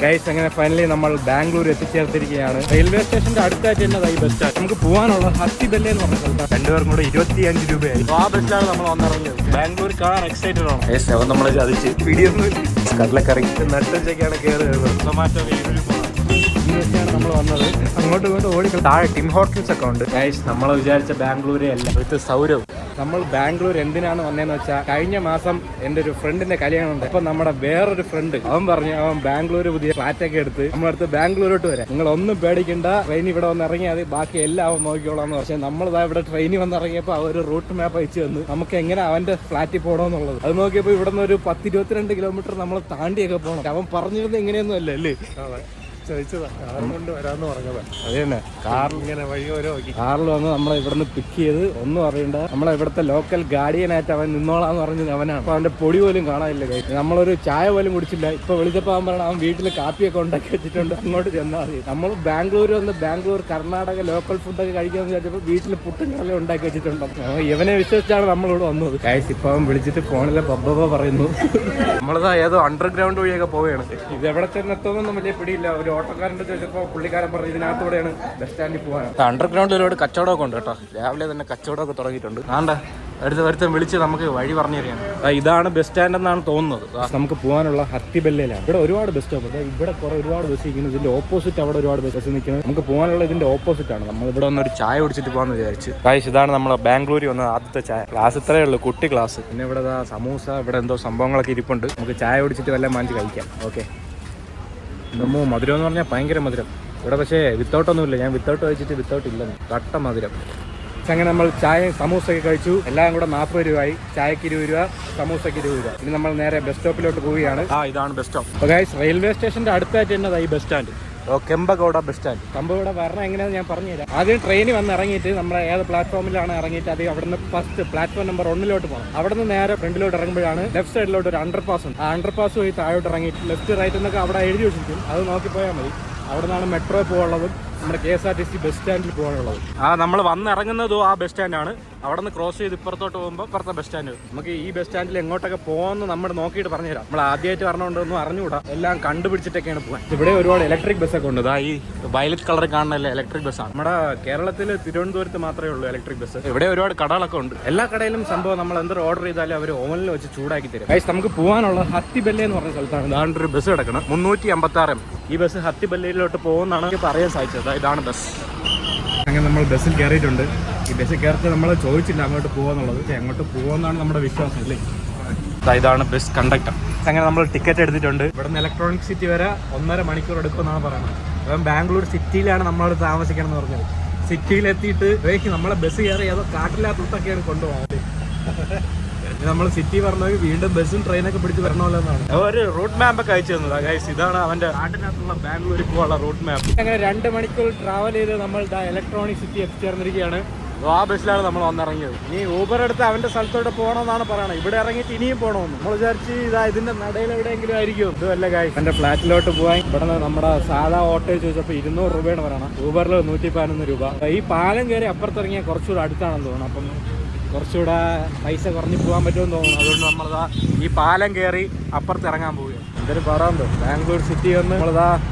Guys അങ്ങനെ finally നമ്മൾ Bangalore എത്തിച്ചേർത്തിരിക്കുകയാണ്. Railway സ്റ്റേഷന്റെ അടുത്തായിട്ട് തന്നെ ഈ ബസ് സ്റ്റാൻഡ്. നമുക്ക് പോകാനുള്ള ഹത്തിബെല്ലെ എന്ന് പറഞ്ഞ സ്ഥലത്താണ്. രണ്ടുപേർക്കും കൂടെ 25 രൂപയായി. ആ ബസ്സിലാണ് നമ്മൾ വന്നിറങ്ങിയത്. ബാംഗ്ലൂർ കാണാൻ എക്സൈറ്റഡ് ആണ്. ഗൈസ് നമ്മൾ ചതിച്ച് പിടിയൊന്നും കടലക്കറി നട്ടുച്ചയ്ക്കാണ് കയറി വരുന്നത്. ടൊമാറ്റോ ാണ് നമ്മൾ വന്നത്. അങ്ങോട്ടും ഇങ്ങോട്ടും ഓടി താഴെ ടിം ഹോട്ടൽസ് ഒക്കെ ഉണ്ട്. ഗൈസ് നമ്മൾ വിചാരിച്ച ബാംഗ്ലൂരേ അല്ല, ഇത് സൗരവ്. നമ്മൾ ബാംഗ്ലൂർ എന്തിനാണ് വന്നതെന്ന് വെച്ചാൽ കഴിഞ്ഞ മാസം എൻ്റെ ഒരു ഫ്രണ്ടിന്റെ കല്യാണം ഉണ്ട്. അപ്പൊ നമ്മുടെ വേറൊരു ഫ്രണ്ട് അവൻ പറഞ്ഞു അവൻ ബാംഗ്ലൂർ പുതിയ ഫ്ലാറ്റ് ഒക്കെ എടുത്ത് നമ്മളടുത്ത് ബാംഗ്ലൂരോട്ട് വരാം, നിങ്ങൾ ഒന്നും പേടിക്കണ്ട, ട്രെയിൻ ഇവിടെ വന്നിറങ്ങിയാൽ മതി, ബാക്കി എല്ലാം അവൻ നോക്കിക്കോളാന്ന്. പക്ഷെ നമ്മളിതാ ഇവിടെ ട്രെയിനിൽ വന്നിറങ്ങിയപ്പോൾ അവർ റൂട്ട് മാപ്പ് അയച്ചു തന്നു നമുക്ക് എങ്ങനെ അവന്റെ ഫ്ലാറ്റിൽ പോകണമെന്നുള്ളത്. അത് നോക്കിയപ്പോൾ ഇവിടെ നിന്ന് ഒരു 10-22 കിലോമീറ്റർ നമ്മൾ താണ്ടിയൊക്കെ പോകണം. അവൻ പറഞ്ഞിരുന്നത് ഇങ്ങനെയൊന്നും അല്ലേ അല്ലേ ചോദിച്ചതാ, കാറും കൊണ്ട് വരാന്ന് പറഞ്ഞതാ. അത് തന്നെ കാറിൽ ഇങ്ങനെ വഴിയോരോ കാറിൽ വന്ന് നമ്മളെ ഇവിടുന്ന് പിക്ക് ചെയ്ത് ഒന്നും അറിയണ്ട, നമ്മളെ ഇവിടുത്തെ ലോക്കൽ ഗാർഡിയനായിട്ട് അവൻ നിന്നോളാന്ന് പറഞ്ഞത് അവനാണ്. അപ്പൊ അവന്റെ പൊടി പോലും കാണാനില്ല. നമ്മളൊരു ചായ പോലും കുടിച്ചില്ല. ഇപ്പൊ വിളിച്ചപ്പോൾ അവൻ പറഞ്ഞ അവൻ വീട്ടിൽ കാപ്പിയൊക്കെ ഉണ്ടാക്കി വെച്ചിട്ടുണ്ട്, അങ്ങോട്ട് ചെന്നാൽ മതി. നമ്മൾ ബാംഗ്ലൂർ വന്ന് ബാംഗ്ലൂർ കർണാടക ലോക്കൽ ഫുഡൊക്കെ കഴിക്കാന്ന് വിചാരിച്ചപ്പോൾ വീട്ടിൽ പുട്ടും കടല ഉണ്ടാക്കി വെച്ചിട്ടുണ്ട്. ഇവനെ വിശ്വസിച്ചാണ് നമ്മളിവിടെ വന്നത്. ഗൈസ് ഇപ്പൊ അവൻ വിളിച്ചിട്ട് ഫോണിലെ ബബ്ബ പറയുന്നു നമ്മളിതാ ഏതോ അണ്ടർഗ്രൗണ്ട് വഴിയൊക്കെ പോവുകയാണ്. ഇത് എവിടെ ചെന്നെത്തുമെന്നൊന്നും വലിയ പിടിയില്ല. ഒരു ഓട്ടോക്കാരൻ്റെ ചോദിച്ചപ്പോൾ പുള്ളിക്കാരൻ പറഞ്ഞു ഇതിനകത്തൂടെയാണ് ബസ് സ്റ്റാൻഡിൽ പോകാൻ. അണ്ടർഗ്രൗണ്ടിൽ ഒരുപാട് കച്ചവടമൊക്കെ ഉണ്ട് കേട്ടോ. രാവിലെ തന്നെ കച്ചവടമൊക്കെ തുടങ്ങിയിട്ടുണ്ട്. ആണ്ട അടുത്ത വിളിച്ച് നമുക്ക് വഴി പറഞ്ഞു തരികയാണ്. ഇതാണ് ബസ് സ്റ്റാൻഡ് എന്നാണ് തോന്നുന്നത്. നമുക്ക് പോകാനുള്ള ഹത്തിബെല്ലയിലാണ്. ഇവിടെ ഒരുപാട് ബസ് സ്റ്റോപ്പ് ഉണ്ട്. ഇവിടെ ഒരുപാട് ബസ് നിൽക്കുന്നു. ഇതിന്റെ ഓപ്പോസിറ്റ് അവിടെ ഒരുപാട് ബസ് നിൽക്കുന്നത്. നമുക്ക് പോകാനുള്ള ഇതിന്റെ ഓപ്പോസിറ്റ് ആണ്. നമ്മൾ ഇവിടെ വന്നൊരു ചായ കുടിച്ചിട്ട് പോകാന്ന് വിചാരിച്ചു. ഇതാണ് നമ്മൾ ബാംഗ്ലൂരിൽ വന്ന ആദ്യത്തെ ചായ. ക്ലാസ് ഇത്രയേ ഉള്ളൂ, കുട്ടി ക്ലാസ്. പിന്നെ ഇവിടെ സമൂസ, ഇവിടെ എന്തോ സംഭവങ്ങളൊക്കെ ഇരിപ്പുണ്ട്. നമുക്ക് ചായ കുടിച്ചിട്ട് വല്ലതും വാങ്ങിച്ച് കഴിക്കാം. ഓക്കെ. മധുരം എന്ന് പറഞ്ഞാൽ ഭയങ്കര മധുരം ഇവിടെ. പക്ഷേ വിത്തൗട്ടൊന്നുമില്ല. ഞാൻ വിത്തൗട്ട് കഴിച്ചിട്ട് വിത്തൗട്ട് ഇല്ലെന്ന്, കട്ട മധുരം. അങ്ങനെ നമ്മൾ ചായയും സമൂസയൊക്കെ കഴിച്ചു. എല്ലാം കൂടെ 40 രൂപയായി. ചായക്ക് 20 രൂപ, സമൂസയ്ക്ക് 20 രൂപ. ഇനി നമ്മൾ നേരെ ബസ് സ്റ്റോപ്പിലോട്ട് പോവുകയാണ്. ഇതാണ് ബസ് സ്റ്റോപ്പ്. അപ്പോൾ ഗൈസ് റെയിൽവേ സ്റ്റേഷന്റെ അടുത്തായിട്ട് തന്നെ ഈ bus stand, Kempegowda bus stand. Kempegowda വരണം എങ്ങനെയാണെന്ന് ഞാൻ പറഞ്ഞുതരാം. ആദ്യം ട്രെയിനിൽ വന്ന് ഇറങ്ങിയിട്ട് നമ്മൾ ഏത് പ്ലാറ്റ്ഫോമിലാണ് ഇറങ്ങിയിട്ട് അത് അവിടെ നിന്ന് ഫസ്റ്റ് പ്ലാറ്റ്ഫോം നമ്പർ 1 പോകണം. അവിടെ നിന്ന് നേരെ ഫ്രണ്ടിലോട്ട് ഇറങ്ങുമ്പോഴാണ് ലെഫ്റ്റ് സൈഡിലോട്ട് ഒരു അണ്ടർപാസ് ഉണ്ട്. ആ അണ്ടർപാസ് പോയി താഴോട്ട് ഇറങ്ങിയിട്ട് ലെഫ്റ്റ് റൈറ്റ് എന്നൊക്കെ അവിടെ എഴുതി വെച്ചിരിക്കും. അത് നോക്കി പോയാൽ മതി. അവിടെ നിന്നാണ് മെട്രോ പോകാനുള്ളതും നമ്മുടെ KSRTC ബസ് സ്റ്റാൻഡിൽ പോകാനുള്ളത്. നമ്മൾ വന്നിറങ്ങുന്നതും ആ ബസ് സ്റ്റാൻഡാണ്. അവിടെ നിന്ന് ക്രോസ് ചെയ്ത് ഇപ്പുറത്തോട്ട് പോകുമ്പോൾ ഇപ്പുറത്തെ ബസ് സ്റ്റാൻഡ്. നമുക്ക് ഈ ബസ് സ്റ്റാൻഡിൽ എങ്ങോട്ടൊക്കെ പോകുമെന്ന് നമ്മൾ നോക്കിയിട്ട് പറഞ്ഞുതരാം. നമ്മൾ ആദ്യമായിട്ട് പറഞ്ഞുകൊണ്ടൊന്നും അറിഞ്ഞുകൂടാ, എല്ലാം കണ്ടുപിടിച്ചിട്ടൊക്കെയാണ് പോകാൻ. ഇവിടെ ഒരുപാട് ഇലക്ട്രിക് ബസ്സൊക്കെ ഉണ്ട്. ഈ വയലറ്റ് കളർ കാണുന്നതല്ലേ ഇലക്ട്രിക് ബസ്സാണ്. നമ്മുടെ കേരളത്തിൽ തിരുവനന്തപുരത്ത് മാത്രമേ ഉള്ളൂ ഇലക്ട്രിക് ബസ്. ഇവിടെ ഒരുപാട് കടകളൊക്കെ ഉണ്ട്. എല്ലാ കടയിലും സംഭവം നമ്മൾ എന്തൊരു ഓർഡർ ചെയ്താലും അവർ ഓവനിൽ വെച്ച് ചൂടാക്കി തരും. ഗൈസ് നമുക്ക് പോകാനുള്ള ഹത്തിബെല്ലെ എന്ന് പറഞ്ഞ സ്ഥലത്താണ്. ഇതാണ് ഒരു ബസ് കിടക്കണം 356. ഈ ബസ് ഹത്തിബെല്ലയിലോട്ട് പോകുന്നതാണ് പറയാൻ സാധിച്ചത്. ഇതാണ് ബസ്. അങ്ങനെ നമ്മൾ ബസ്സിൽ കയറിയിട്ടുണ്ട്. ഈ ബസ്സിൽ കയറിയിട്ട് നമ്മൾ ചോദിച്ചില്ല അങ്ങോട്ട് പോകുമെന്നുള്ളത്. പക്ഷേ അങ്ങോട്ട് പോകുമെന്നാണ് നമ്മുടെ വിശ്വാസം അല്ലേ. ഇതാണ് ബസ് കണ്ടക്ടർ. അങ്ങനെ നമ്മൾ ടിക്കറ്റ് എടുത്തിട്ടുണ്ട്. ഇവിടെ നിന്ന് ഇലക്ട്രോണിക് സിറ്റി വരെ 1.5 മണിക്കൂർ എടുക്കുമെന്നാണ് പറയുന്നത്. അപ്പം ബാംഗ്ലൂർ സിറ്റിയിലാണ് നമ്മളവിടെ താമസിക്കണം എന്ന് പറഞ്ഞത്. സിറ്റിയിലെത്തിയിട്ട് നമ്മളെ ബസ് കയറി ഏതോ കാട്ടിലാത്തൊക്കെയാണ് കൊണ്ടുപോകുന്നത്. നമ്മൾ സിറ്റി പറഞ്ഞാൽ വീണ്ടും ബസ്സും ട്രെയിനൊക്കെ പിടിച്ച് വരണമല്ലോ എന്നാണ്. ഒരു റൂട്ട് മാപ്പ് ഒക്കെ അയച്ചു തന്നതാണ് ഗൈസ്. ഇതാണ് അവന്റെ നാട്ടിനകത്തുള്ള ബാംഗ്ലൂരിൽ പോകാനുള്ള റൂട്ട് മാപ്പ്. അങ്ങനെ 2 മണിക്കൂർ ട്രാവൽ ചെയ്ത് നമ്മൾ ഇലക്ട്രോണിക് സിറ്റി എത്തിച്ചേർന്നിരിക്കുകയാണ്. ആ ബസ്സിലാണ് നമ്മൾ വന്നിറങ്ങിയത്. ഇനി ഊബർ എടുത്ത് അവന്റെ സ്ഥലത്തോട്ട് പോകണമെന്നാണ് പറയണത്. ഇവിടെ ഇറങ്ങിയിട്ട് ഇനിയും പോകണമെന്ന് നമ്മൾ വിചാരിച്ച് ഇതിന്റെ നടയിൽ എവിടെയെങ്കിലും ആയിരിക്കും. ഇതുമല്ല ഗൈസ്, എന്റെ ഫ്ലാറ്റിലോട്ട് പോകാൻ ഇവിടെ നമ്മുടെ സാധാ ഓട്ടോ ചോദിച്ചപ്പോൾ 200 രൂപയാണ് പറയണം. ഊബറിൽ 111 രൂപ. ഈ പാലം കയറി അപ്പുറത്തിറങ്ങിയാൽ കുറച്ചുകൂടെ അടുത്താണെന്ന് തോന്നുന്നു. അപ്പം കുറച്ചുകൂടെ പൈസ കുറഞ്ഞ് പോകാൻ പറ്റുമെന്ന് തോന്നുന്നു. അതുകൊണ്ട് നമ്മളിതാ ഈ പാലം കയറി അപ്പുറത്ത് ഇറങ്ങാൻ പോവുകയാണ്. എന്തൊരു പറയാന്തോ ബാംഗ്ലൂർ സിറ്റി വന്ന് നമ്മളിതാ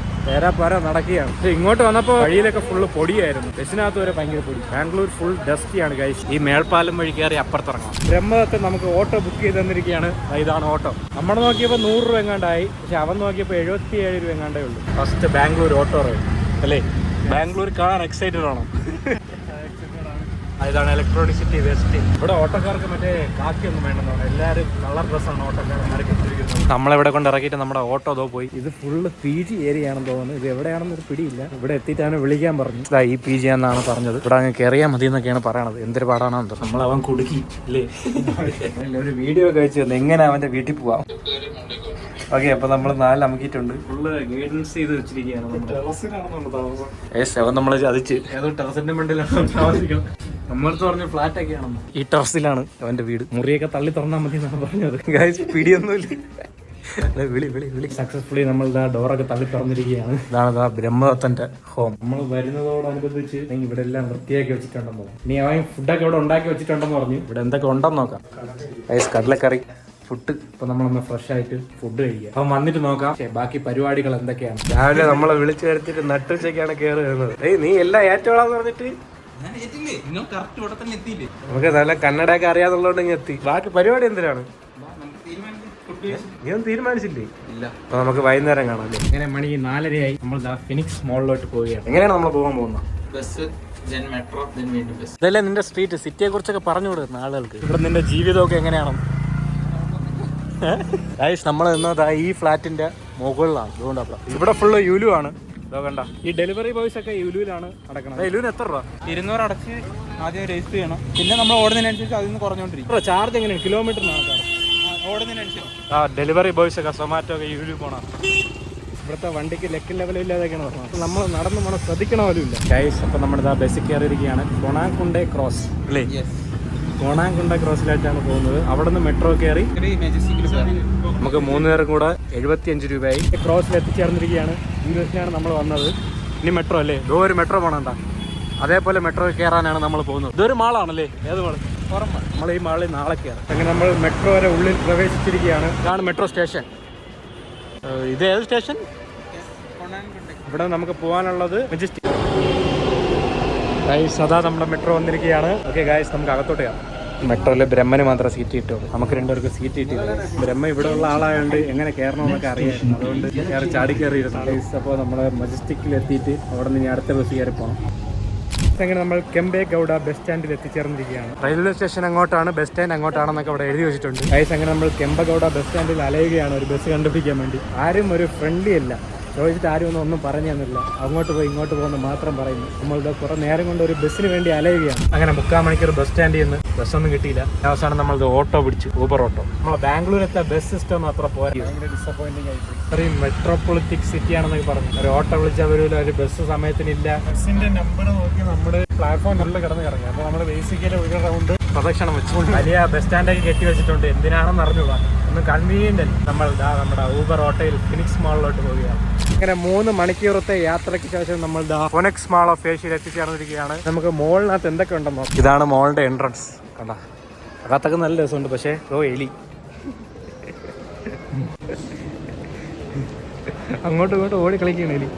പേരാപ്പാര നടക്കുകയാണ്. പക്ഷെ ഇങ്ങോട്ട് വന്നപ്പോൾ വഴിയിലൊക്കെ ഫുള്ള് പൊടിയായിരുന്നു. ബസ്സിനകത്ത് വരെ ഭയങ്കര പൊടി. ബാംഗ്ലൂർ ഫുൾ ഡസ്റ്റിയാണ് ഗൈസ്. ഈ മേൽപ്പാലം വഴി കയറി അപ്പുറത്തിറങ്ങാം. ബ്രഹ്മദത്ത് നമുക്ക് ഓട്ടോ ബുക്ക് ചെയ്ത് തന്നിരിക്കുകയാണ്. ഇതാണ് ഓട്ടോ. നമ്മൾ നോക്കിയപ്പോൾ 100 രൂപ എങ്ങാണ്ടായി. പക്ഷെ അവൻ നോക്കിയപ്പോൾ 77 രൂപ എങ്ങാണ്ടേ ഉള്ളൂ. ഫസ്റ്റ് ബാംഗ്ലൂർ ഓട്ടോ റൈഡ് അല്ലേ. ബാംഗ്ലൂർ കാണാൻ എക്സൈറ്റഡ് ആണോ? ഇതാണ് ഇലക്ട്രോണിക് സിറ്റി വെസ്റ്റ്. ഇവിടെ ഓട്ടോക്കാർക്ക് മറ്റേ കാക്കിയൊന്നും വേണ്ടെന്നാണ്. എല്ലാവരും കളർ ഡ്രസ്സാണ് ഓട്ടോക്കാരന്മാരൊക്കെ ഇട്ടിരിക്കുന്നത്. നമ്മളെവിടെ കൊണ്ട് ഇറക്കിയിട്ട് നമ്മുടെ ഓട്ടോ അതോ പോയി. ഇത് ഫുള്ള് PG ഏരിയ ആണെന്ന് തോന്നുന്നു. ഇത് എവിടെയാണെന്നൊരു പിടിയില്ല. ഇവിടെ എത്തിയിട്ടാണ് വിളിക്കാൻ പറഞ്ഞു. ഈ PG എന്നാണ് പറഞ്ഞത്. ഇവിടെ അങ്ങ് കയറിയാൽ മതി എന്നൊക്കെയാണ് പറയണത്. എന്തൊരു പാടാണെന്തോ. നമ്മളവൻ കുടുക്കി അല്ലേ. ഒരു വീഡിയോ കഴിച്ചു തന്നെ എങ്ങനെ അവന്റെ വീട്ടിൽ പോവാം. ഓക്കെ, അപ്പൊ നമ്മൾ 4 അമുക്കിയിട്ടുണ്ട്. ഫുള്ള് ഗൈഡൻസ് ചെയ്ത് വെച്ചിരിക്കുകയാണ്. നമ്മള് ചതിച്ച് ഏതോ ടെറസിന്റെ മണ്ടിലാണ് താമസിക്കണം. നമ്മളടുത്ത് പറഞ്ഞ ഫ്ലാറ്റ് ഒക്കെയാണെന്ന്. ഈ ടെറസിലാണ് അവന്റെ വീട്. മുറിയൊക്കെ തള്ളി തുറന്നാൽ മതി എന്നാണ് പറഞ്ഞത്. ഗൈസ് പിടിയൊന്നുമില്ല. വിളി സക്സസ്ഫുള്ളി നമ്മൾ ഡോറൊക്കെ തള്ളി തുറന്നിരിക്കുകയാണ്. ഇതാണ് ബ്രഹ്മദത്തന്റെ ഹോം. നമ്മൾ വരുന്നതോടനുബന്ധിച്ച് ഇവിടെ എല്ലാം വൃത്തിയാക്കി വെച്ചിട്ടുണ്ടെന്ന് പറഞ്ഞു. ഇനി അവൻ ഫുഡൊക്കെ ഇവിടെ ഉണ്ടാക്കി വെച്ചിട്ടുണ്ടെന്ന് പറഞ്ഞു. ഇവിടെ എന്തൊക്കെ ഉണ്ടെന്ന് നോക്കാം. ഗൈസ് കടലക്കറി, ഫുഡ്. ഇപ്പൊ നമ്മളൊന്ന് ഫ്രഷ് ആയിട്ട് ഫുഡ് കഴിക്കുക. അപ്പൊ വന്നിട്ട് നോക്കാം ബാക്കി പരിപാടികൾ എന്തൊക്കെയാണ്. രാവിലെ നമ്മളെ വിളിച്ചു വരുത്തിട്ട് നട്ടുച്ചയ്ക്കാണ് കയറി വരുന്നത്. നീ എല്ലാം ഏറ്റോളാന്ന് പറഞ്ഞിട്ട് നമുക്ക് നല്ല കന്നഡയൊക്കെ അറിയാന്നുള്ളതുകൊണ്ട് എത്തി. ബാക്കി പരിപാടി എന്തിനാണ് നീ ഒന്നും തീരുമാനിച്ചില്ലേ? ഇല്ല. അപ്പൊ നമുക്ക് വൈകുന്നേരം കാണാം. ഇങ്ങനെ മണി 4:30 നമ്മൾ ഫിനിക്സ് മോളിലോട്ട് പോവുകയാണ്. എങ്ങനെയാണ് നമ്മൾ പോകാൻ പോകുന്നത്? Bus, metro, bus. ഇതല്ലേ നിന്റെ സ്ട്രീറ്റ്? സിറ്റിയെ കുറിച്ചൊക്കെ പറഞ്ഞു കൊടുക്കുന്ന ആളുകൾക്ക്. ഇവിടെ നിന്റെ ജീവിതമൊക്കെ എങ്ങനെയാണ്? നമ്മൾ നിന്നത് ഈ ഫ്ലാറ്റിന്റെ മുകളിലാണ്. അതുകൊണ്ടാണ് ഇവിടെ ഫുള്ള് യുലു ആണ്. കണ്ട ഈ ഡെലിവറി ബോയ്സ് ഒക്കെ യുലുവിലാണ് നടക്കുന്നത്. യുലുവിന് എത്ര രൂപ? 200 അടച്ച് ആദ്യം രജിസ്റ്റർ ചെയ്യണം. പിന്നെ നമ്മൾ ഓടുന്നതിനനുസരിച്ച് അതിൽ നിന്ന് കുറഞ്ഞുകൊണ്ടിരിക്കും. ചാർജ് എങ്ങനെയാണ്? കിലോമീറ്ററിനാണ് ചാർജ്. ഡെലിവറി ബോയ്സ് ഒക്കെ സൊമാറ്റോ ഒക്കെ യുലു പോണം. ഇവിടുത്തെ വണ്ടിക്ക് ലെക്ക് ലെവലും ഇല്ലാതൊക്കെയാണ് പറഞ്ഞത്. നമ്മൾ നടന്ന് നമ്മൾ ശ്രദ്ധിക്കണ പോലും ഇല്ല. ഗൈസ് അപ്പോൾ നമ്മുടെ ബസ്സിൽ കയറിയിരിക്കുകയാണ്. കൊണാക്കുണ്ടെ ക്രോസ് അല്ലേ? കോണാങ്കുണ്ട ക്രോസിലായിട്ടാണ് പോകുന്നത്. അവിടെ നിന്ന് മെട്രോ കയറി നമുക്ക് 3 പേരും കൂടെ 75 രൂപയായി ക്രോസിൽ എത്തിച്ചേർന്നിരിക്കുകയാണ്. ഈ ബസ്സിലാണ് നമ്മൾ വന്നത്. ഇനി മെട്രോ അല്ലേ? ഒരു മെട്രോ പോകണണ്ട. അതേപോലെ മെട്രോ കയറാനാണ് നമ്മൾ പോകുന്നത്. ഇതൊരു മാളാണല്ലേ? ഏത് മാള്? നമ്മൾ ഈ മാളിൽ നാളെ കയറാം. അങ്ങനെ നമ്മൾ മെട്രോ വരെ ഉള്ളിൽ പ്രവേശിച്ചിരിക്കുകയാണ്. ഇതാണ് മെട്രോ സ്റ്റേഷൻ. ഇത് ഏത് സ്റ്റേഷൻ? ഇവിടെ നമുക്ക് പോകാനുള്ളത് മെജസ്റ്റിക്. ഗൈസ് അതാ നമ്മുടെ മെട്രോ വന്നിരിക്കുകയാണ്. ഓക്കെ ഗൈസ്, നമുക്ക് അകത്തോട്ട് കയറാം. മെട്രോയിൽ ബ്രഹ്മന് മാത്രം സീറ്റ് കിട്ടും. നമുക്ക് രണ്ടുപേർക്ക് സീറ്റ് കിട്ടിയില്ല. ബ്രഹ്മ ഇവിടെ ഉള്ള ആളായതുകൊണ്ട് എങ്ങനെ കയറണമെന്നൊക്കെ അറിയാമായിരുന്നു. അതുകൊണ്ട് ചാടി കയറിയിരുന്നു. ഗൈസ് അപ്പോൾ നമ്മൾ മജസ്റ്റിക്കിൽ എത്തിയിട്ട് അവിടെ നിന്ന് അടുത്ത ബസ് കയറി പോകണം. അങ്ങനെ നമ്മൾ കെമ്പേഗൌഡ ബസ് സ്റ്റാൻഡിൽ എത്തിച്ചേർന്നിരിക്കുകയാണ്. റെയിൽവേ സ്റ്റേഷൻ അങ്ങോട്ടാണ്, ബസ് സ്റ്റാൻഡ് അങ്ങോട്ടാണെന്നൊക്കെ അവിടെ എഴുതി വെച്ചിട്ടുണ്ട്. ഗൈസ് അങ്ങനെ നമ്മൾ കെമ്പഗൌഡ ബസ് സ്റ്റാൻഡിൽ അലയുകയാണ് ഒരു ബസ് കണ്ടുപിടിക്കാൻ വേണ്ടി. ആരും ഒരു ഫ്രണ്ട്ലി അല്ല. ചോദിച്ചിട്ട് ആരും ഒന്നും പറഞ്ഞു തന്നില്ല. അങ്ങോട്ട് പോയി ഇങ്ങോട്ട് പോകുന്ന മാത്രം പറയുന്നു. നമ്മളിത് കുറേ നേരം കൊണ്ട് ഒരു ബസ്സിന് വേണ്ടി അലയുകയാണ്. അങ്ങനെ 3/4 മണിക്കൂർ ബസ് സ്റ്റാൻഡിൽ നിന്ന് ബസ്സൊന്നും കിട്ടിയില്ല. അവസാനം നമ്മളിത് ഓട്ടോ പിടിച്ചു, ഊബർ ഓട്ടോ. നമ്മളെ ബാംഗ്ലൂരത്തെ ബസ് സിസ്റ്റം അത്ര പോയി. ഭയങ്കര ഡിസപ്പോയിന്റിംഗ് ആയി. ഇത്രയും മെട്രോപൊളിറ്റിക് സിറ്റി ആണെന്നൊക്കെ പറഞ്ഞു. ഒരു ഓട്ടോ വിളിച്ചാൽ വരില്ല, ഒരു ബസ് സമയത്തിനില്ല. ബസ്സിന്റെ നമ്പർ നോക്കി നമ്മുടെ പ്ലാറ്റ്ഫോമിൽ കിടന്ന് കറങ്ങി. അപ്പോൾ നമ്മൾ ബേസിക്കലി ഒരു റൗണ്ട് പ്രദക്ഷിണം വെച്ചുകൊണ്ട് വലിയ ബസ് സ്റ്റാൻഡൊക്കെ കെട്ടി വെച്ചിട്ടുണ്ട്. എന്തിനാണെന്ന് അറിഞ്ഞൂടാ, ഒന്നും കൺവീനിയന്റ് അല്ല. നമ്മൾ നമ്മുടെ ഊബർ ഓട്ടോയിൽ ഫിനിക്സ് മാളിലോട്ട് പോവുകയാണ്. ഇങ്ങനെ 3 മണിക്കൂറത്തെ യാത്രയ്ക്ക് ശേഷം നമ്മൾ ഫിനിക്സ് മാൾ ഓഫ് ഏഷ്യയിൽ എത്തിച്ചേർന്നിരിക്കുകയാണ്. നമുക്ക് മോളിനകത്ത് എന്തൊക്കെ ഉണ്ടെന്നോ. ഇതാണ് മോളിന്റെ എൻട്രൻസ്. കണ്ട അകത്തൊക്കെ നല്ല രസമുണ്ട്. പക്ഷേ എലി അങ്ങോട്ടും ഇങ്ങോട്ടും ഓടി കളിക്കുകയാണ് എലി.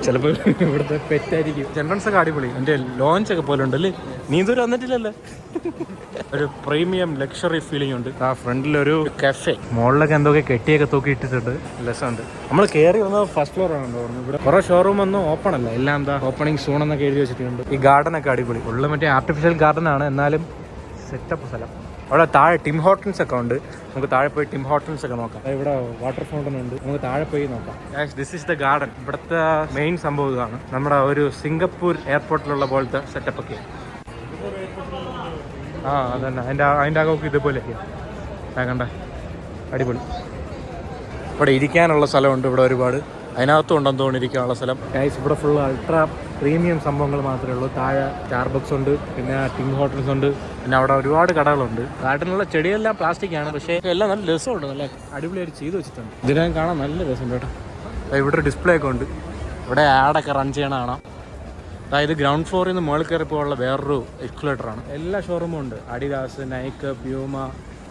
ചിലപ്പോൾ ഇവിടുത്തെ പെറ്റായിരിക്കും. എൻട്രൻസ് ഒക്കെ അടിപൊളി. എൻ്റെ ലോഞ്ച് ഒക്കെ പോലെ ഉണ്ടല്ലേ? നീ ഇതുവരെ വന്നിട്ടില്ലല്ലേ? ഒരു പ്രീമിയം ലക്ഷറി ഫീലിംഗ് ഉണ്ട്. ആ ഫ്രണ്ടിലൊരു കഫേ, മുകളിലൊക്കെ എന്തൊക്കെ കെട്ടിയൊക്കെ തൂക്കി ഇട്ടിട്ടുണ്ട്. രസമുണ്ട്. നമ്മൾ കയറി വന്നത് ഫസ്റ്റ് ഫ്ലോർ ആണെന്ന് തോന്നുന്നു. ഇവിടെ കുറെ ഷോറൂം ഒന്നും ഓപ്പൺ അല്ല, എല്ലാം എന്താ ഓപ്പണിംഗ് സൂൺ എന്നൊക്കെ എഴുതി വെച്ചിട്ടുണ്ട്. ഈ ഗാർഡൻ ഒക്കെ അടിപൊളി. ഉള്ള മറ്റേ ആർട്ടിഫിഷ്യൽ ഗാർഡൻ ആണ്, എന്നാലും സെറ്റപ്പ് സ്ഥലം. അവിടെ താഴെ ടിം ഹോട്ടൽസ് ഒക്കെ ഉണ്ട്. നമുക്ക് താഴെ പോയി ടിം ഹോട്ടൽസ് ഒക്കെ നോക്കാം. ഇവിടെ വാട്ടർ ഫൗണ്ടൻ ഉണ്ട്, നമുക്ക് താഴെ പോയി നോക്കാം. This is the garden. ഇവിടുത്തെ മെയിൻ സംഭവം ഇതാണ്. നമ്മുടെ ഒരു സിംഗപ്പൂർ എയർപോർട്ടിലുള്ള പോലത്തെ സെറ്റപ്പ് ഒക്കെ. അതന്നെ അതിൻ്റെ അകമൊക്കെ ഇതുപോലെയൊക്കെയാണ്. കണ്ട അടിപൊളി. ഇവിടെ ഇരിക്കാനുള്ള സ്ഥലമുണ്ട്. ഇവിടെ ഒരുപാട് അതിനകത്തും ഉണ്ടെന്ന് തോന്നുന്നു ഇരിക്കാനുള്ള സ്ഥലം. ഗൈസ് ഇവിടെ ഫുൾ അൾട്രാ പ്രീമിയം സംഭവങ്ങൾ മാത്രമേ ഉള്ളൂ. താഴെ സ്റ്റാർബക്സ് ഉണ്ട്, പിന്നെ ടിം ഹോട്ടൽസ് ഉണ്ട്, പിന്നെ അവിടെ ഒരുപാട് കടകളുണ്ട്. ഗാർഡനിലുള്ള ചെടിയെല്ലാം പ്ലാസ്റ്റിക് ആണ്, പക്ഷേ എല്ലാം നല്ല രസമുണ്ട്. നല്ല അടിപൊളിയായിട്ട് ചെയ്ത് വെച്ചിട്ടുണ്ട്. ഇതിനെ കാണാൻ നല്ല രസമുണ്ട് കേട്ടോ. ഇവിടെ ഒരു ഡിസ്പ്ലേ ഒക്കെ ഉണ്ട്. ഇവിടെ ആഡൊക്കെ റൺ ചെയ്യണ കാണാം. അതായത് ഗ്രൗണ്ട് ഫ്ലോറിൽ നിന്ന് മുകളിൽ കയറിപ്പോയുള്ള വേറൊരു എക്സ്കലേറ്ററാണ്. എല്ലാ ഷോറൂമും ഉണ്ട്. Adidas, Nike, Puma,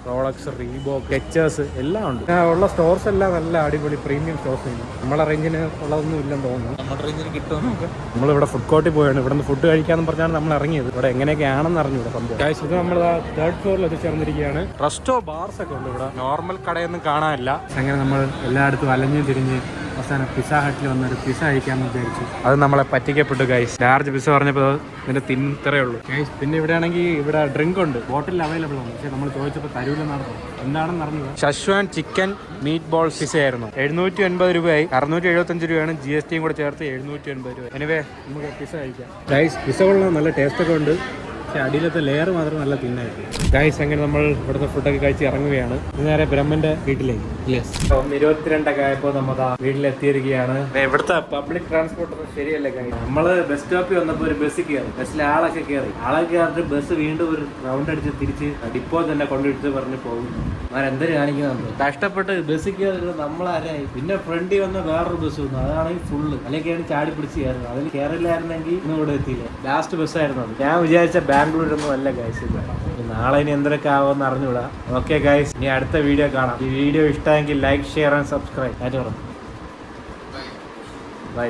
Rolex, Reebok, Skechers എല്ലാം ഉണ്ട്. ഉള്ള സ്റ്റോർസ് എല്ലാം നല്ല അടിപൊളി പ്രീമിയം സ്റ്റോർസ് ഉണ്ട്. നമ്മളെ റേഞ്ചിന് ഉള്ളതൊന്നും ഇല്ലെന്ന് തോന്നുന്നു. നമ്മുടെ റേഞ്ചിന് കിട്ടും. നമ്മളിവിടെ ഫുഡ് കോർട്ടിൽ പോയാണ്. ഇവിടെ നിന്ന് ഫുഡ് കഴിക്കാമെന്ന് പറഞ്ഞാണ് നമ്മൾ ഇറങ്ങിയത്. ഇവിടെ എങ്ങനെയൊക്കെയാണെന്ന് അറിഞ്ഞൂടെ സംഭവം. ഇത് നമ്മൾ 3rd ഫ്ലോറിൽ എത്തിച്ചേർന്നിരിക്കുകയാണ്. റെസ്റ്റോ ബാർസ് ഒക്കെ ഉണ്ട് ഇവിടെ. നോർമൽ കടയൊന്നും കാണാനില്ല. അങ്ങനെ നമ്മൾ എല്ലായിടത്തും അലഞ്ഞു തിരിഞ്ഞ് അവസാനം പിസ്സ ഹട്ടിൽ വന്നൊരു പിസ്സ കഴിക്കാമെന്ന് വിചാരിച്ചു. അത് നമ്മളെ പറ്റിക്കപ്പെട്ടു ഗൈസ്. ലാർജ് പിസ്സ പറഞ്ഞപ്പോൾ ഇതിന്റെ തിന്നത്രേ ഉള്ളൂ ഗൈസ്. പിന്നെ ഇവിടെ ആണെങ്കിൽ ഇവിടെ ഡ്രിങ്ക് ഉണ്ട്, ബോട്ടിൽ അവൈലബിൾ ആണ്. പക്ഷേ നമ്മൾ ചോദിച്ചപ്പോൾ തരൂലെന്നാണ് എന്താണെന്ന് അറിഞ്ഞത്. ഷഷ്വാൻ ചിക്കൻ മീറ്റ് ബോൾ പിസ്സ ആയിരുന്നു. 780 രൂപയായി. 675 രൂപയാണ് GST കൂടെ ചേർത്ത് 780 രൂപ. എനിവേ നമുക്ക് പിസ്സ കഴിക്കാം ഗൈസ്. പിസ്സ കൊള്ളാം, നല്ല ടേസ്റ്റ് ഒക്കെ ഉണ്ട്. പക്ഷേ അടിയിലത്തെ ലെയർ മാത്രം നല്ല തിന്നായിരിക്കും ഗൈസ്. അങ്ങനെ നമ്മൾ ഇവിടുത്തെ ഫുഡൊക്കെ കഴിച്ച് ഇറങ്ങുകയാണ്. നേരെ ബ്രഹ്മന്റെ വീട്ടിലേക്ക്. 22 ആയപ്പോൾ നമ്മൾ വീട്ടിലെത്തിയിരിക്കുകയാണ്. ഇവിടുത്തെ പബ്ലിക് ട്രാൻസ്പോർട്ട് ഒന്നും ശരിയല്ല ഗൈസ്. നമ്മള് ബസ് സ്റ്റോപ്പിൽ വന്നപ്പോൾ ഒരു ബസ് കയറി. ബസ്സിലെ ആളൊക്കെ കയറി. കയറിട്ട് ബസ് വീണ്ടും ഒരു റൗണ്ട് അടിച്ച് തിരിച്ച് ഡിപ്പോ തന്നെ കൊണ്ടിട്ട് പറഞ്ഞ് പോകും. അങ്ങനെ എന്തൊരു കാണിക്കുന്നുണ്ട്. കഷ്ടപ്പെട്ട് ബസ് കയറി നമ്മളാരായി. പിന്നെ ഫ്രണ്ടിൽ വന്ന വേറൊരു ബസ് വന്നു. അതാണെങ്കിൽ ഫുള്ള്. അതിലേക്കാണ് ചാടി പിടിച്ച് കയറുന്നത്. അതിൽ കയറില്ലായിരുന്നെങ്കിൽ ഇന്നും ഇവിടെ എത്തിയില്ല. ലാസ്റ്റ് ബസ്സായിരുന്നു അത്. ഞാൻ വിചാരിച്ച ബാംഗ്ലൂരൊന്നും അല്ല ഗൈസ് ഇത്. നാളെ ഇനി എന്തൊക്കെ ആവുമെന്ന് അറിഞ്ഞൂടാ. ഓക്കെ ഗൈസ്, ഇനി അടുത്ത വീഡിയോ കാണാം. ഈ വീഡിയോ ഇഷ്ടമെങ്കിൽ like, share and subscribe. By.